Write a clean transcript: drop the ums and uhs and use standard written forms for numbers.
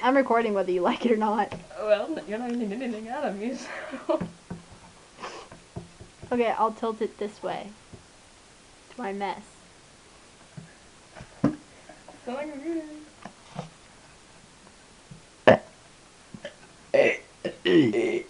I'm recording whether you like it or not. Well, you're not getting anything out of me, so. Okay, I'll tilt it this way. To my mess. Feel like I'm good.